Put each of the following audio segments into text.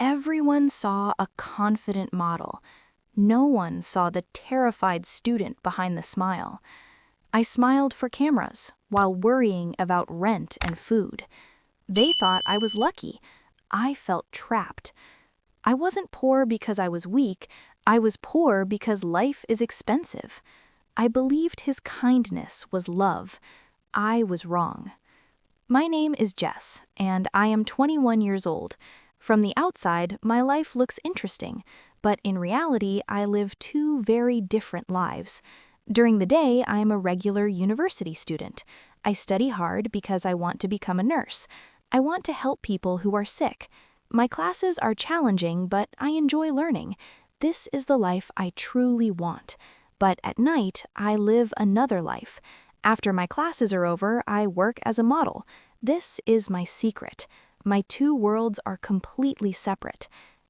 Everyone saw a confident model. No one saw the terrified student behind the smile. I smiled for cameras while worrying about rent and food. They thought I was lucky. I felt trapped. I wasn't poor because I was weak. I was poor because life is expensive. I believed his kindness was love. I was wrong. My name is Jess, and I am 21 years old. From the outside, my life looks interesting, but in reality, I live two very different lives. During the day, I am a regular university student. I study hard because I want to become a nurse. I want to help people who are sick. My classes are challenging, but I enjoy learning. This is the life I truly want. But at night, I live another life. After my classes are over, I work as a model. This is my secret. My two worlds are completely separate.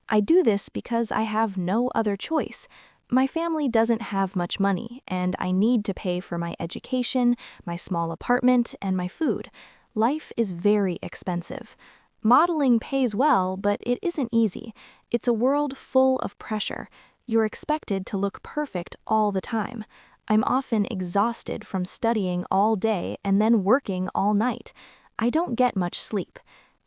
I do this because I have no other choice. My family doesn't have much money, and I need to pay for my education, my small apartment, and my food. Life is very expensive. Modeling pays well, but it isn't easy. It's a world full of pressure. You're expected to look perfect all the time. I'm often exhausted from studying all day and then working all night. I don't get much sleep.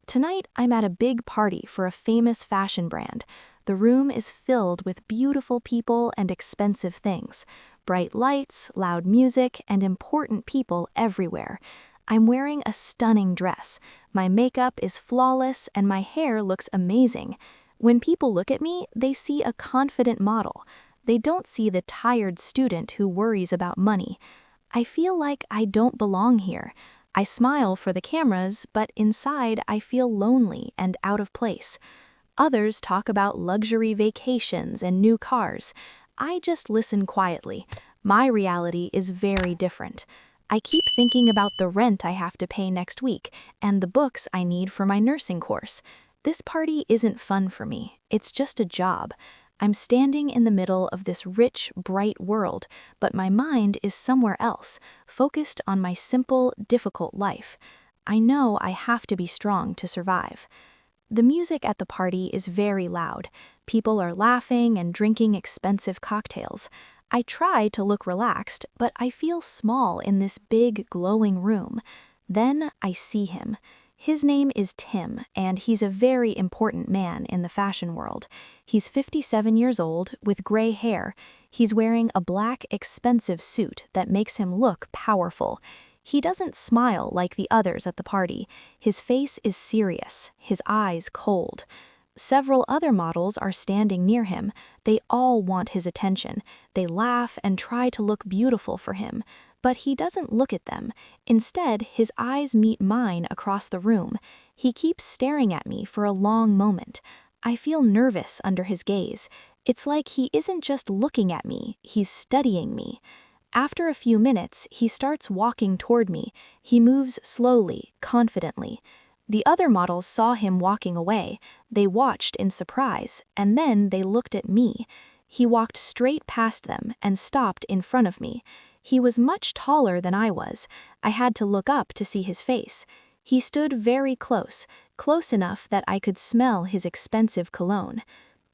Tonight, I'm at a big party for a famous fashion brand. The room is filled with beautiful people and expensive things. Bright lights, loud music, and important people everywhere. I'm wearing a stunning dress. My makeup is flawless and my hair looks amazing. When people look at me, they see a confident model. They don't see the tired student who worries about money. I feel like I don't belong here. I smile for the cameras, but inside I feel lonely and out of place. Others talk about luxury vacations and new cars. I just listen quietly. My reality is very different. I keep thinking about the rent I have to pay next week and the books I need for my nursing course. This party isn't fun for me. It's just a job. I'm standing in the middle of this rich, bright world, but my mind is somewhere else, focused on my simple, difficult life. I know I have to be strong to survive. The music at the party is very loud. People are laughing and drinking expensive cocktails. I try to look relaxed, but I feel small in this big, glowing room. Then I see him. His name is Tim, and he's a very important man in the fashion world. He's 57 years old, with gray hair. He's wearing a black, expensive suit that makes him look powerful. He doesn't smile like the others at the party. His face is serious, his eyes cold. Several other models are standing near him. They all want his attention. They laugh and try to look beautiful for him. But he doesn't look at them. Instead, his eyes meet mine across the room. He keeps staring at me for a long moment. I feel nervous under his gaze. It's like he isn't just looking at me, he's studying me. After a few minutes, he starts walking toward me. He moves slowly, confidently. The other models saw him walking away. They watched in surprise, and then they looked at me. He walked straight past them and stopped in front of me. He was much taller than I was. I had to look up to see his face. He stood very close, close enough that I could smell his expensive cologne.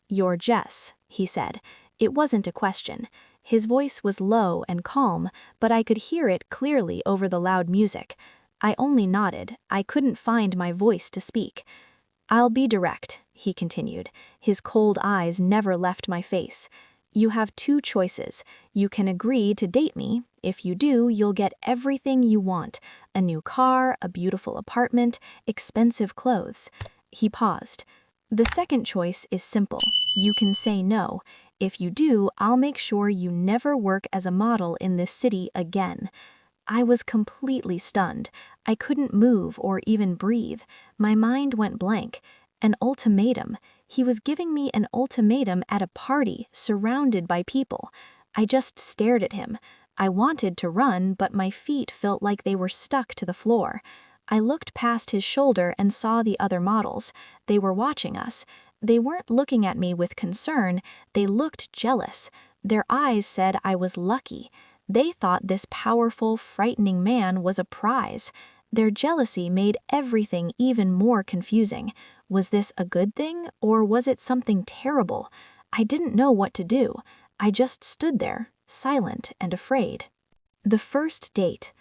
"You're Jess," he said. It wasn't a question. His voice was low and calm, but I could hear it clearly over the loud music. I only nodded. I couldn't find my voice to speak. "I'll be direct," he continued. His cold eyes never left my face. "You have two choices. You can agree to date me. If you do, you'll get everything you want. A new car, a beautiful apartment, expensive clothes." He paused. "The second choice is simple. You can say no. If you do, I'll make sure you never work as a model in this city again." I was completely stunned. I couldn't move or even breathe. My mind went blank. An ultimatum. He was giving me an ultimatum at a party, surrounded by people. I just stared at him. I wanted to run, but my feet felt like they were stuck to the floor. I looked past his shoulder and saw the other models. They were watching us. They weren't looking at me with concern. They looked jealous. Their eyes said I was lucky. They thought this powerful, frightening man was a prize. Their jealousy made everything even more confusing. Was this a good thing, or was it something terrible? I didn't know what to do. I just stood there, silent and afraid. The first date.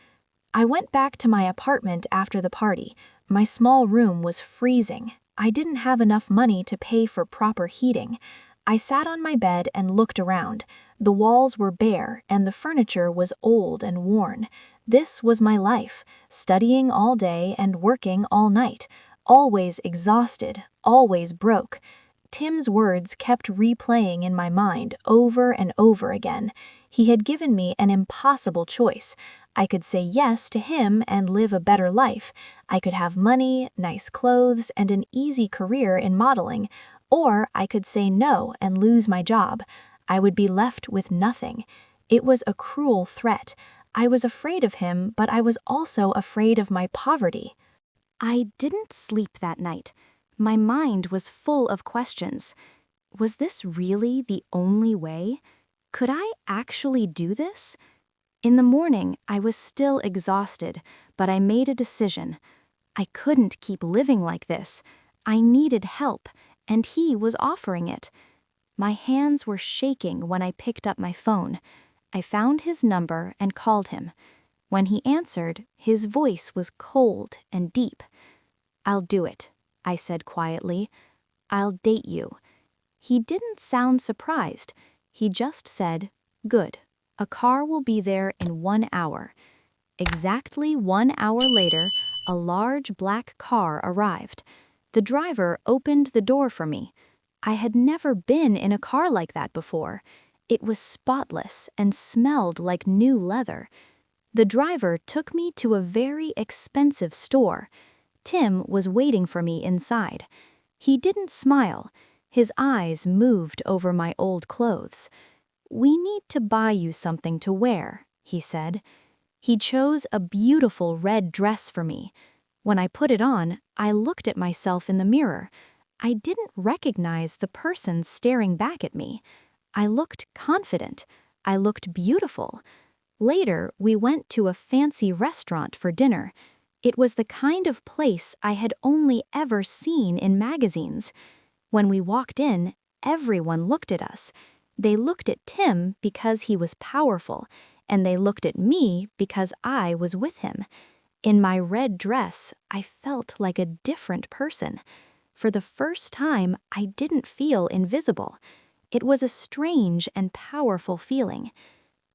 I went back to my apartment after the party. My small room was freezing. I didn't have enough money to pay for proper heating. I sat on my bed and looked around. The walls were bare and the furniture was old and worn. This was my life, studying all day and working all night, always exhausted, always broke. Tim's words kept replaying in my mind over and over again. He had given me an impossible choice. I could say yes to him and live a better life. I could have money, nice clothes, and an easy career in modeling, or I could say no and lose my job. I would be left with nothing. It was a cruel threat. I was afraid of him, but I was also afraid of my poverty. I didn't sleep that night. My mind was full of questions. Was this really the only way? Could I actually do this? In the morning, I was still exhausted, but I made a decision. I couldn't keep living like this. I needed help, and he was offering it. My hands were shaking when I picked up my phone. I found his number and called him. When he answered, his voice was cold and deep. "I'll do it," I said quietly. "I'll date you." He didn't sound surprised. He just said, "Good. A car will be there in 1 hour." Exactly 1 hour later, a large black car arrived. The driver opened the door for me. I had never been in a car like that before. It was spotless and smelled like new leather. The driver took me to a very expensive store. Tim was waiting for me inside. He didn't smile. His eyes moved over my old clothes. "We need to buy you something to wear," he said. He chose a beautiful red dress for me. When I put it on, I looked at myself in the mirror. I didn't recognize the person staring back at me. I looked confident. I looked beautiful. Later, we went to a fancy restaurant for dinner. It was the kind of place I had only ever seen in magazines. When we walked in, everyone looked at us. They looked at Tim because he was powerful, and they looked at me because I was with him. In my red dress, I felt like a different person. For the first time, I didn't feel invisible. It was a strange and powerful feeling.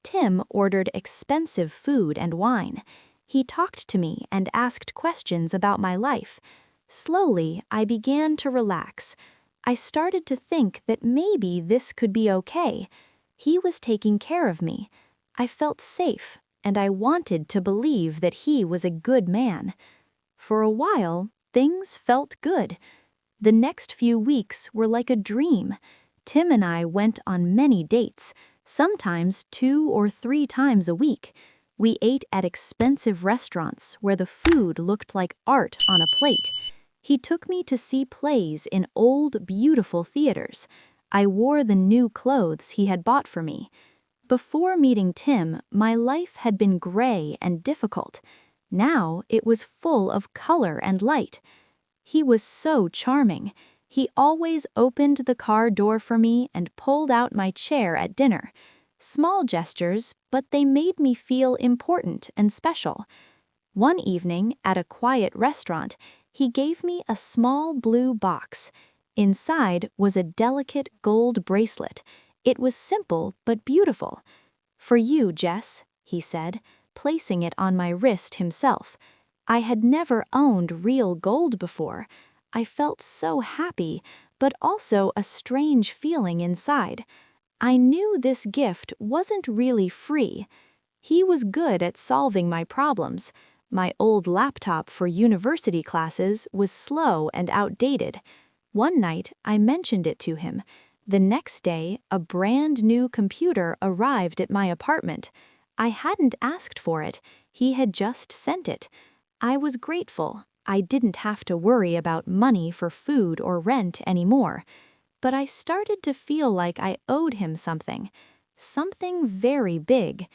Tim ordered expensive food and wine. He talked to me and asked questions about my life. Slowly, I began to relax. I started to think that maybe this could be okay. He was taking care of me. I felt safe, and I wanted to believe that he was a good man. For a while, things felt good. The next few weeks were like a dream. Tim and I went on many dates, sometimes 2 or 3 times a week. We ate at expensive restaurants where the food looked like art on a plate. He took me to see plays in old, beautiful theaters. I wore the new clothes he had bought for me. Before meeting Tim, my life had been gray and difficult. Now it was full of color and light. He was so charming. He always opened the car door for me and pulled out my chair at dinner. Small gestures, but they made me feel important and special. One evening, at a quiet restaurant, he gave me a small blue box. Inside was a delicate gold bracelet. It was simple but beautiful. "For you, Jess," he said, placing it on my wrist himself. I had never owned real gold before. I felt so happy, but also a strange feeling inside. I knew this gift wasn't really free. He was good at solving my problems. My old laptop for university classes was slow and outdated. One night, I mentioned it to him. The next day, a brand new computer arrived at my apartment. I hadn't asked for it. He had just sent it. I was grateful. I didn't have to worry about money for food or rent anymore. But I started to feel like I owed him something. Something very big.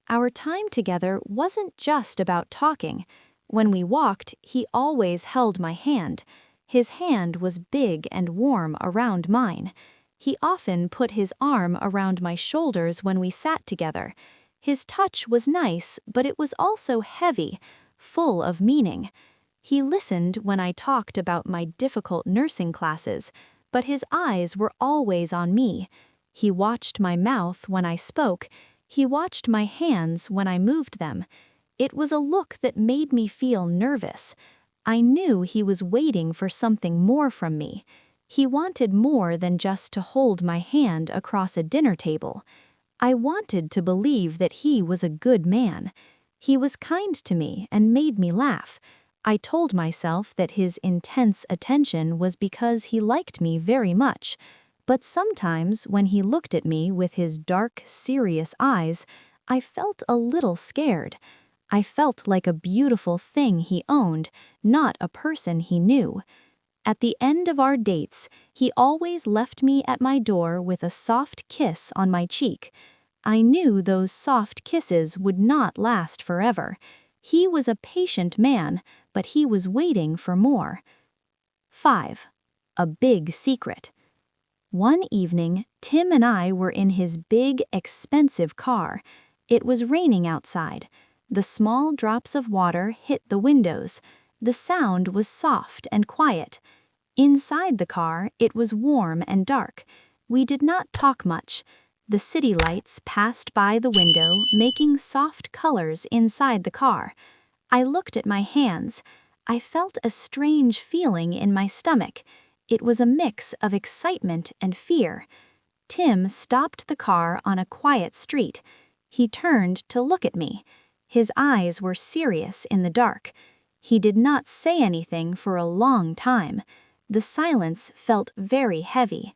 Our time together wasn't just about talking. When we walked, he always held my hand. His hand was big and warm around mine. He often put his arm around my shoulders when we sat together. His touch was nice, but it was also heavy, full of meaning. He listened when I talked about my difficult nursing classes, but his eyes were always on me. He watched my mouth when I spoke. He watched my hands when I moved them. It was a look that made me feel nervous. I knew he was waiting for something more from me. He wanted more than just to hold my hand across a dinner table. I wanted to believe that he was a good man. He was kind to me and made me laugh. I told myself that his intense attention was because he liked me very much. But sometimes when he looked at me with his dark, serious eyes, I felt a little scared. I felt like a beautiful thing he owned, not a person he knew. At the end of our dates, he always left me at my door with a soft kiss on my cheek. I knew those soft kisses would not last forever. He was a patient man, but he was waiting for more. 5. A big secret. One evening, Tim and I were in his big, expensive car. It was raining outside. The small drops of water hit the windows. The sound was soft and quiet. Inside the car, it was warm and dark. We did not talk much. The city lights passed by the window, making soft colors inside the car. I looked at my hands. I felt a strange feeling in my stomach. It was a mix of excitement and fear. Tim stopped the car on a quiet street. He turned to look at me. His eyes were serious in the dark. He did not say anything for a long time. The silence felt very heavy.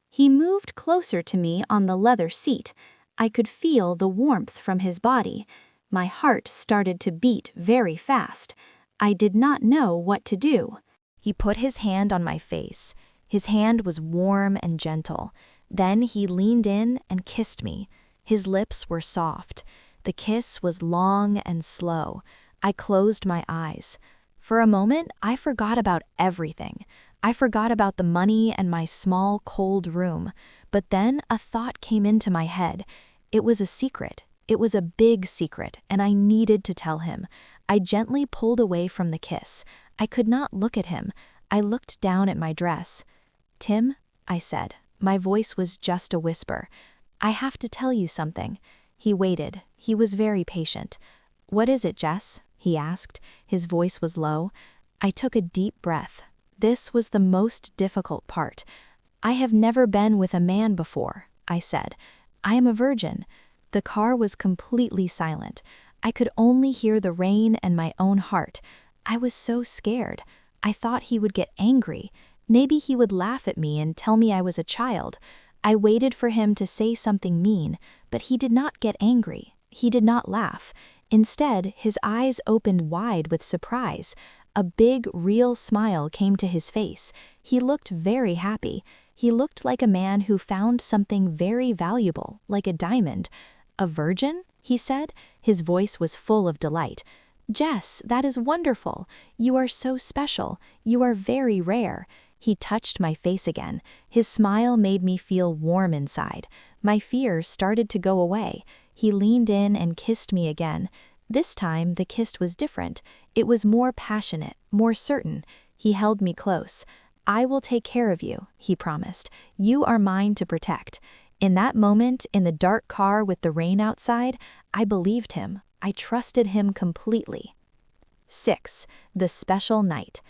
He moved closer to me on the leather seat. I could feel the warmth from his body. My heart started to beat very fast. I did not know what to do. He put his hand on my face. His hand was warm and gentle. Then he leaned in and kissed me. His lips were soft. The kiss was long and slow. I closed my eyes. For a moment, I forgot about everything. I forgot about the money and my small, cold room. But then a thought came into my head. It was a secret. It was a big secret, and I needed to tell him. I gently pulled away from the kiss. I could not look at him. I looked down at my dress. "Tim," I said. My voice was just a whisper. "I have to tell you something." He waited. He was very patient. "What is it, Jess?" he asked. His voice was low. I took a deep breath. This was the most difficult part. "I have never been with a man before," I said. "I am a virgin." The car was completely silent. I could only hear the rain and my own heart. I was so scared. I thought he would get angry. Maybe he would laugh at me and tell me I was a child. I waited for him to say something mean, but he did not get angry. He did not laugh. Instead, his eyes opened wide with surprise. A big, real smile came to his face. He looked very happy. He looked like a man who found something very valuable, like a diamond. "A virgin?" he said. His voice was full of delight. "Jess, that is wonderful. You are so special. You are very rare." He touched my face again. His smile made me feel warm inside. My fear started to go away. He leaned in and kissed me again. This time, the kiss was different. It was more passionate, more certain. He held me close. "I will take care of you," he promised. "You are mine to protect." In that moment, in the dark car with the rain outside, I believed him. I trusted him completely. 6. The special night.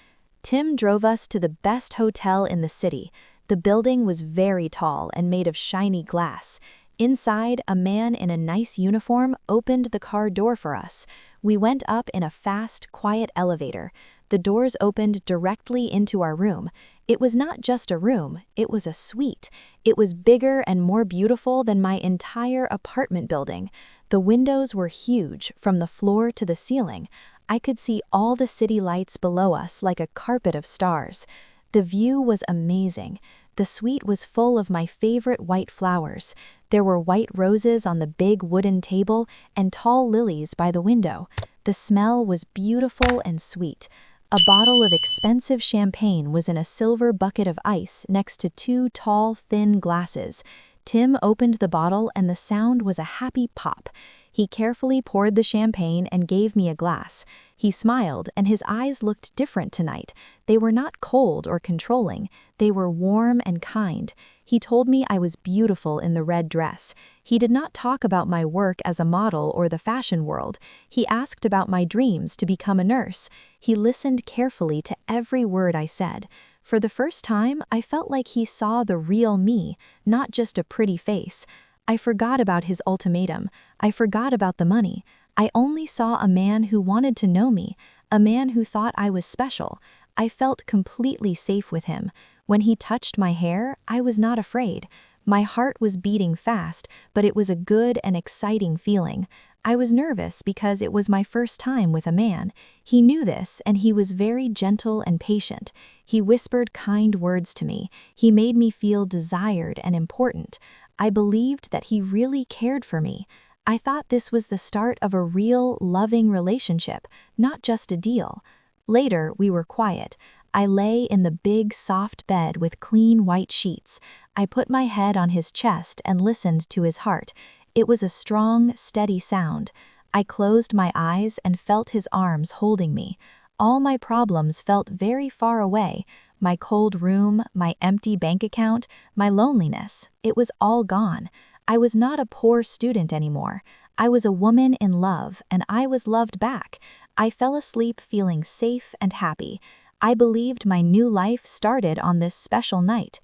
Tim drove us to the best hotel in the city. The building was very tall and made of shiny glass. Inside, a man in a nice uniform opened the car door for us. We went up in a fast, quiet elevator. The doors opened directly into our room. It was not just a room, it was a suite. It was bigger and more beautiful than my entire apartment building. The windows were huge, from the floor to the ceiling. I could see all the city lights below us like a carpet of stars. The view was amazing. The suite was full of my favorite white flowers. There were white roses on the big wooden table and tall lilies by the window. The smell was beautiful and sweet. A bottle of expensive champagne was in a silver bucket of ice next to two tall, thin glasses. Tim opened the bottle and the sound was a happy pop. He carefully poured the champagne and gave me a glass. He smiled, and his eyes looked different tonight. They were not cold or controlling. They were warm and kind. He told me I was beautiful in the red dress. He did not talk about my work as a model or the fashion world. He asked about my dreams to become a nurse. He listened carefully to every word I said. For the first time, I felt like he saw the real me, not just a pretty face. I forgot about his ultimatum. I forgot about the money. I only saw a man who wanted to know me, a man who thought I was special. I felt completely safe with him. When he touched my hair, I was not afraid. My heart was beating fast, but it was a good and exciting feeling. I was nervous because it was my first time with a man. He knew this, and he was very gentle and patient. He whispered kind words to me. He made me feel desired and important. I believed that he really cared for me. I thought this was the start of a real, loving relationship, not just a deal. Later, we were quiet. I lay in the big, soft bed with clean white sheets. I put my head on his chest and listened to his heart. It was a strong, steady sound. I closed my eyes and felt his arms holding me. All my problems felt very far away. My cold room, my empty bank account, my loneliness, it was all gone. I was not a poor student anymore. I was a woman in love, and I was loved back. I fell asleep feeling safe and happy. I believed my new life started on this special night.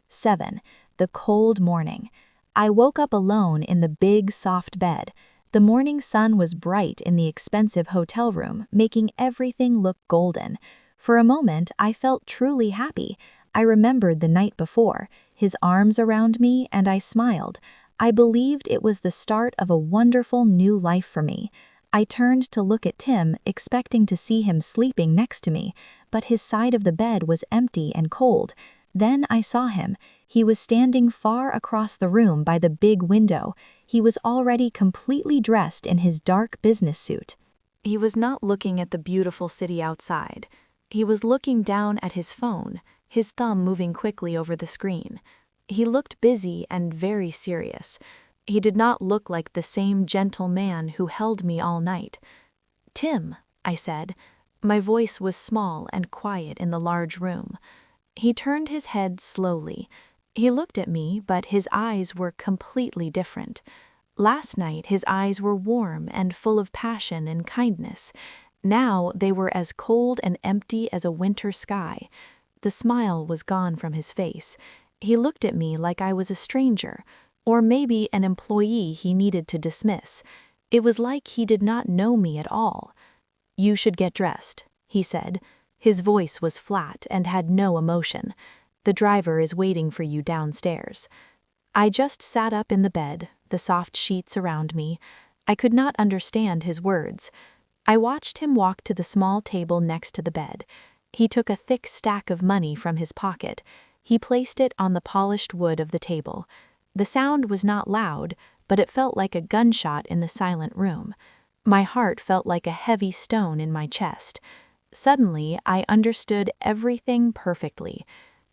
7. The cold morning. I woke up alone in the big, soft bed. The morning sun was bright in the expensive hotel room, making everything look golden. For a moment, I felt truly happy. I remembered the night before, his arms around me, and I smiled. I believed it was the start of a wonderful new life for me. I turned to look at Tim, expecting to see him sleeping next to me, but his side of the bed was empty and cold. Then I saw him. He was standing far across the room by the big window. He was already completely dressed in his dark business suit. He was not looking at the beautiful city outside. He was looking down at his phone, his thumb moving quickly over the screen. He looked busy and very serious. He did not look like the same gentle man who held me all night. "Tim," I said. My voice was small and quiet in the large room. He turned his head slowly. He looked at me, but his eyes were completely different. Last night his eyes were warm and full of passion and kindness. Now they were as cold and empty as a winter sky. The smile was gone from his face. He looked at me like I was a stranger, or maybe an employee he needed to dismiss. It was like he did not know me at all. "You should get dressed," he said. His voice was flat and had no emotion. "The driver is waiting for you downstairs." I just sat up in the bed, the soft sheets around me. I could not understand his words. I watched him walk to the small table next to the bed. He took a thick stack of money from his pocket. He placed it on the polished wood of the table. The sound was not loud, but it felt like a gunshot in the silent room. My heart felt like a heavy stone in my chest. Suddenly, I understood everything perfectly.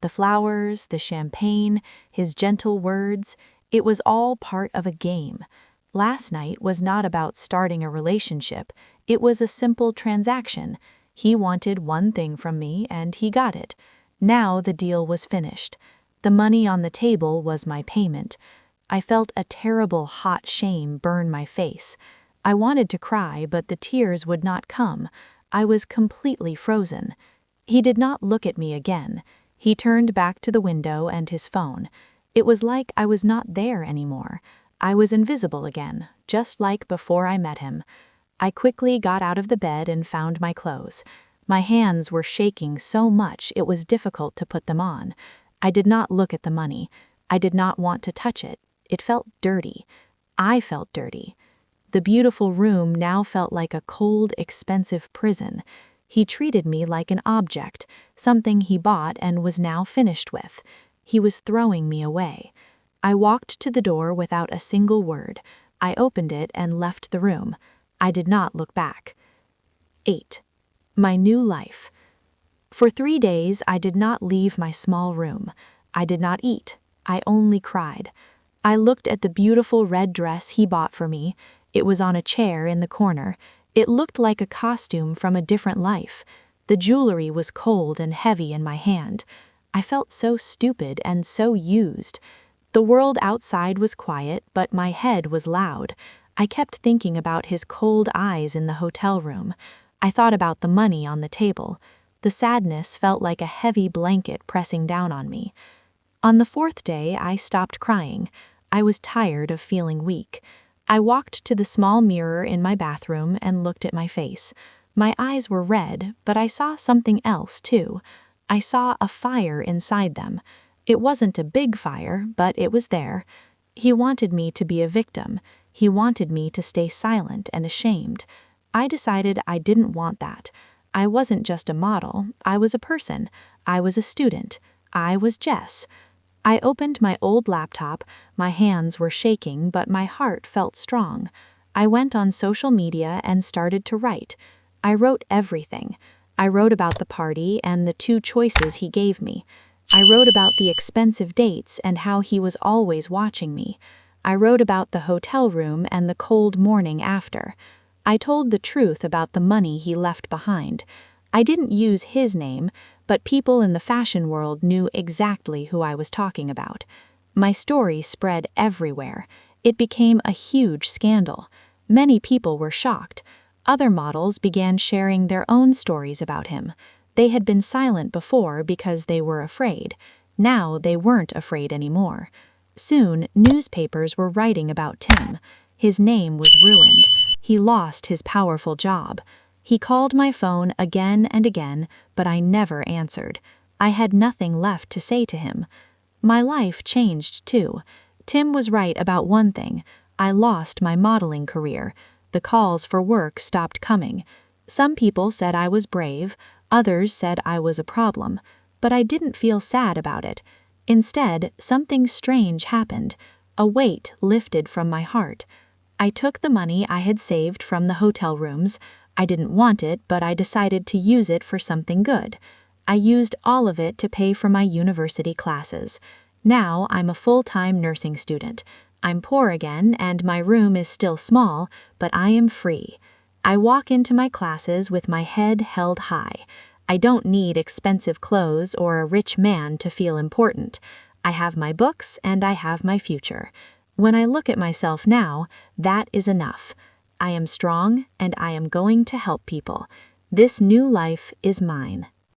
The flowers, the champagne, his gentle words, it was all part of a game. Last night was not about starting a relationship. It was a simple transaction. He wanted one thing from me, and he got it. Now the deal was finished. The money on the table was my payment. I felt a terrible hot shame burn my face. I wanted to cry, but the tears would not come. I was completely frozen. He did not look at me again. He turned back to the window and his phone. It was like I was not there anymore. I was invisible again, just like before I met him. I quickly got out of the bed and found my clothes. My hands were shaking so much it was difficult to put them on. I did not look at the money. I did not want to touch it. It felt dirty. I felt dirty. The beautiful room now felt like a cold, expensive prison. He treated me like an object, something he bought and was now finished with. He was throwing me away. I walked to the door without a single word. I opened it and left the room. I did not look back. 8. My new life. For 3 days, I did not leave my small room. I did not eat. I only cried. I looked at the beautiful red dress he bought for me. It was on a chair in the corner. It looked like a costume from a different life. The jewelry was cold and heavy in my hand. I felt so stupid and so used. The world outside was quiet, but my head was loud. I kept thinking about his cold eyes in the hotel room. I thought about the money on the table. The sadness felt like a heavy blanket pressing down on me. On the 4th day, I stopped crying. I was tired of feeling weak. I walked to the small mirror in my bathroom and looked at my face. My eyes were red, but I saw something else too. I saw a fire inside them. It wasn't a big fire, but it was there. He wanted me to be a victim. He wanted me to stay silent and ashamed. I decided I didn't want that. I wasn't just a model. I was a person. I was a student. I was Jess. I opened my old laptop. My hands were shaking, but my heart felt strong. I went on social media and started to write. I wrote everything. I wrote about the party and the 2 choices he gave me. I wrote about the expensive dates and how he was always watching me. I wrote about the hotel room and the cold morning after. I told the truth about the money he left behind. I didn't use his name, but people in the fashion world knew exactly who I was talking about. My story spread everywhere. It became a huge scandal. Many people were shocked. Other models began sharing their own stories about him. They had been silent before because they were afraid. Now they weren't afraid anymore. Soon, newspapers were writing about Tim. His name was ruined. He lost his powerful job. He called my phone again and again, but I never answered. I had nothing left to say to him. My life changed too. Tim was right about one thing. I lost my modeling career. The calls for work stopped coming. Some people said I was brave. Others said I was a problem. But I didn't feel sad about it. Instead, something strange happened. A weight lifted from my heart. I took the money I had saved from the hotel rooms. I didn't want it, but I decided to use it for something good. I used all of it to pay for my university classes. Now I'm a full-time nursing student. I'm poor again, and my room is still small, but I am free. I walk into my classes with my head held high. I don't need expensive clothes or a rich man to feel important. I have my books and I have my future. When I look at myself now, that is enough. I am strong and I am going to help people. This new life is mine.